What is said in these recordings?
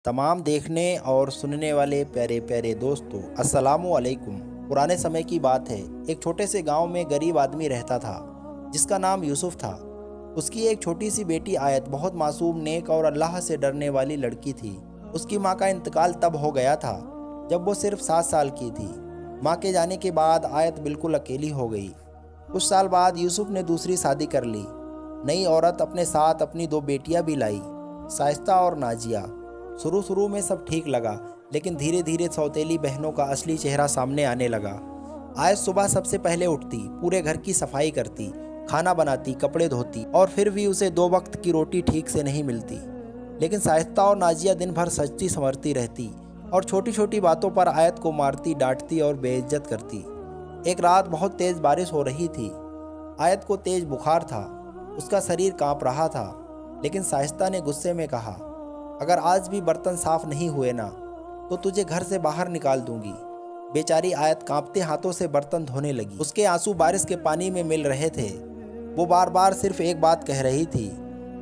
तमाम देखने और सुनने वाले प्यारे प्यारे दोस्तों, अस्सलामु अलैकुम। पुराने समय की बात है। एक छोटे से गांव में गरीब आदमी रहता था जिसका नाम यूसुफ था। उसकी एक छोटी सी बेटी आयत बहुत मासूम, नेक और अल्लाह से डरने वाली लड़की थी। उसकी माँ का इंतकाल तब हो गया था जब वो सिर्फ 7 साल की थी। माँ के जाने के बाद आयत बिल्कुल अकेली हो गई। कुछ साल बाद यूसुफ ने दूसरी शादी कर ली। नई औरत अपने साथ अपनी 2 बेटियां भी लाई, शाइस्ता और नाजिया। शुरू शुरू में सब ठीक लगा, लेकिन धीरे धीरे सौतेली बहनों का असली चेहरा सामने आने लगा। आयत सुबह सबसे पहले उठती, पूरे घर की सफाई करती, खाना बनाती, कपड़े धोती, और फिर भी उसे 2 वक्त की रोटी ठीक से नहीं मिलती। लेकिन शाइस्ता और नाजिया दिन भर सजती संवरती रहती और छोटी छोटी बातों पर आयत को मारती, डांटती और बेइज्जत करती। एक रात बहुत तेज बारिश हो रही थी। आयत को तेज बुखार था, उसका शरीर कांप रहा था। लेकिन शाइस्ता ने गुस्से में कहा, अगर आज भी बर्तन साफ नहीं हुए ना, तो तुझे घर से बाहर निकाल दूंगी। बेचारी आयत कांपते हाथों से बर्तन धोने लगी। उसके आंसू बारिश के पानी में मिल रहे थे। वो बार बार सिर्फ एक बात कह रही थी,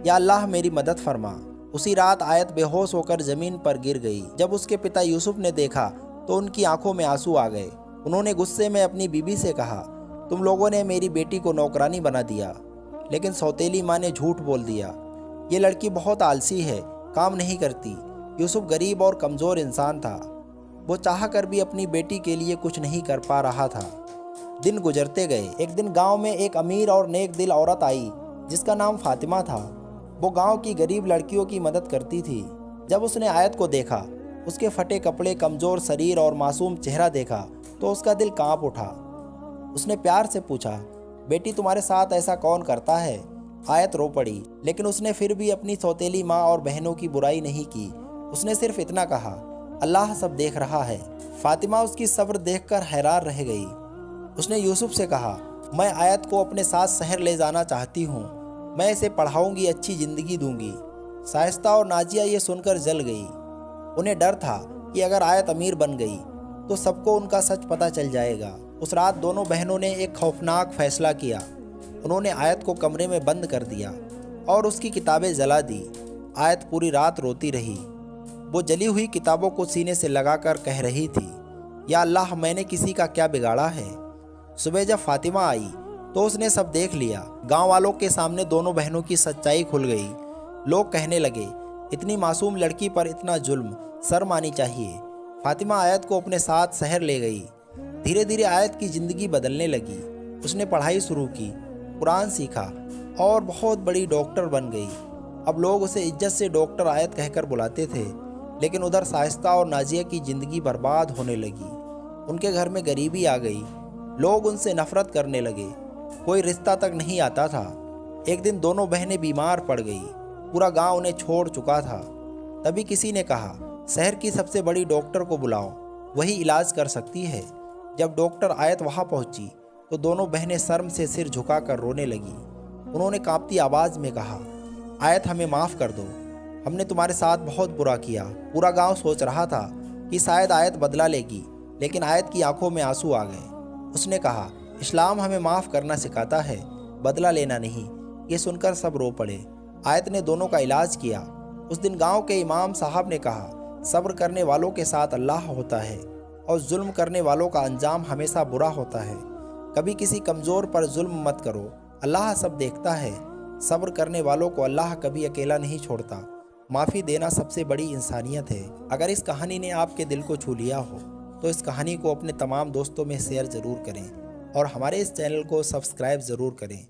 या अल्लाह मेरी मदद फरमा। उसी रात आयत बेहोश होकर जमीन पर गिर गई। जब उसके पिता यूसुफ ने देखा तो उनकी आंखों में आंसू आ गए। उन्होंने गुस्से में अपनी बीबी से कहा, तुम लोगों ने मेरी बेटी को नौकरानी बना दिया। लेकिन सौतेली माँ ने झूठ बोल दिया, ये लड़की बहुत आलसी है, काम नहीं करती। यूसुफ गरीब और कमज़ोर इंसान था। वो चाह कर भी अपनी बेटी के लिए कुछ नहीं कर पा रहा था। दिन गुजरते गए। एक दिन गांव में एक अमीर और नेक दिल औरत आई जिसका नाम फातिमा था। वो गांव की गरीब लड़कियों की मदद करती थी। जब उसने आयत को देखा, उसके फटे कपड़े, कमज़ोर शरीर और मासूम चेहरा देखा तो उसका दिल कांप उठा। उसने प्यार से पूछा, बेटी तुम्हारे साथ ऐसा कौन करता है? आयत रो पड़ी, लेकिन उसने फिर भी अपनी सौतेली माँ और बहनों की बुराई नहीं की। उसने सिर्फ इतना कहा, अल्लाह सब देख रहा है। फातिमा उसकी सब्र देखकर हैरान रह गई। उसने यूसुफ से कहा, मैं आयत को अपने साथ शहर ले जाना चाहती हूँ। मैं इसे पढ़ाऊंगी, अच्छी ज़िंदगी दूंगी। शाइस्ता और नाजिया ये सुनकर जल गई। उन्हें डर था कि अगर आयत अमीर बन गई तो सबको उनका सच पता चल जाएगा। उस रात दोनों बहनों ने एक खौफनाक फैसला किया। उन्होंने आयत को कमरे में बंद कर दिया और उसकी किताबें जला दी। आयत पूरी रात रोती रही। वो जली हुई किताबों को सीने से लगाकर कह रही थी, या अल्लाह मैंने किसी का क्या बिगाड़ा है। सुबह जब फातिमा आई तो उसने सब देख लिया। गांव वालों के सामने दोनों बहनों की सच्चाई खुल गई। लोग कहने लगे, इतनी मासूम लड़की पर इतना जुल्म, शर्म आनी चाहिए। फातिमा आयत को अपने साथ शहर ले गई। धीरे धीरे आयत की ज़िंदगी बदलने लगी। उसने पढ़ाई शुरू की, कुरान सीखा और बहुत बड़ी डॉक्टर बन गई। अब लोग उसे इज्जत से डॉक्टर आयत कहकर बुलाते थे। लेकिन उधर शाइस्ता और नाजिया की ज़िंदगी बर्बाद होने लगी। उनके घर में गरीबी आ गई। लोग उनसे नफरत करने लगे। कोई रिश्ता तक नहीं आता था। एक दिन दोनों बहनें बीमार पड़ गई। पूरा गांव उन्हें छोड़ चुका था। तभी किसी ने कहा, शहर की सबसे बड़ी डॉक्टर को बुलाओ, वही इलाज कर सकती है। जब डॉक्टर आयत वहां पहुंची तो दोनों बहनें शर्म से सिर झुकाकर रोने लगी। उन्होंने कांपती आवाज़ में कहा, आयत हमें माफ़ कर दो, हमने तुम्हारे साथ बहुत बुरा किया। पूरा गांव सोच रहा था कि शायद आयत बदला लेगी, लेकिन आयत की आंखों में आंसू आ गए। उसने कहा, इस्लाम हमें माफ़ करना सिखाता है, बदला लेना नहीं। ये सुनकर सब रो पड़े। आयत ने दोनों का इलाज किया। उस दिन गाँव के इमाम साहब ने कहा, सब्र करने वालों के साथ अल्लाह होता है और जुल्म करने वालों का अंजाम हमेशा बुरा होता है। कभी किसी कमज़ोर पर जुल्म मत करो, अल्लाह सब देखता है। सब्र करने वालों को अल्लाह कभी अकेला नहीं छोड़ता। माफ़ी देना सबसे बड़ी इंसानियत है। अगर इस कहानी ने आपके दिल को छू लिया हो तो इस कहानी को अपने तमाम दोस्तों में शेयर ज़रूर करें और हमारे इस चैनल को सब्सक्राइब ज़रूर करें।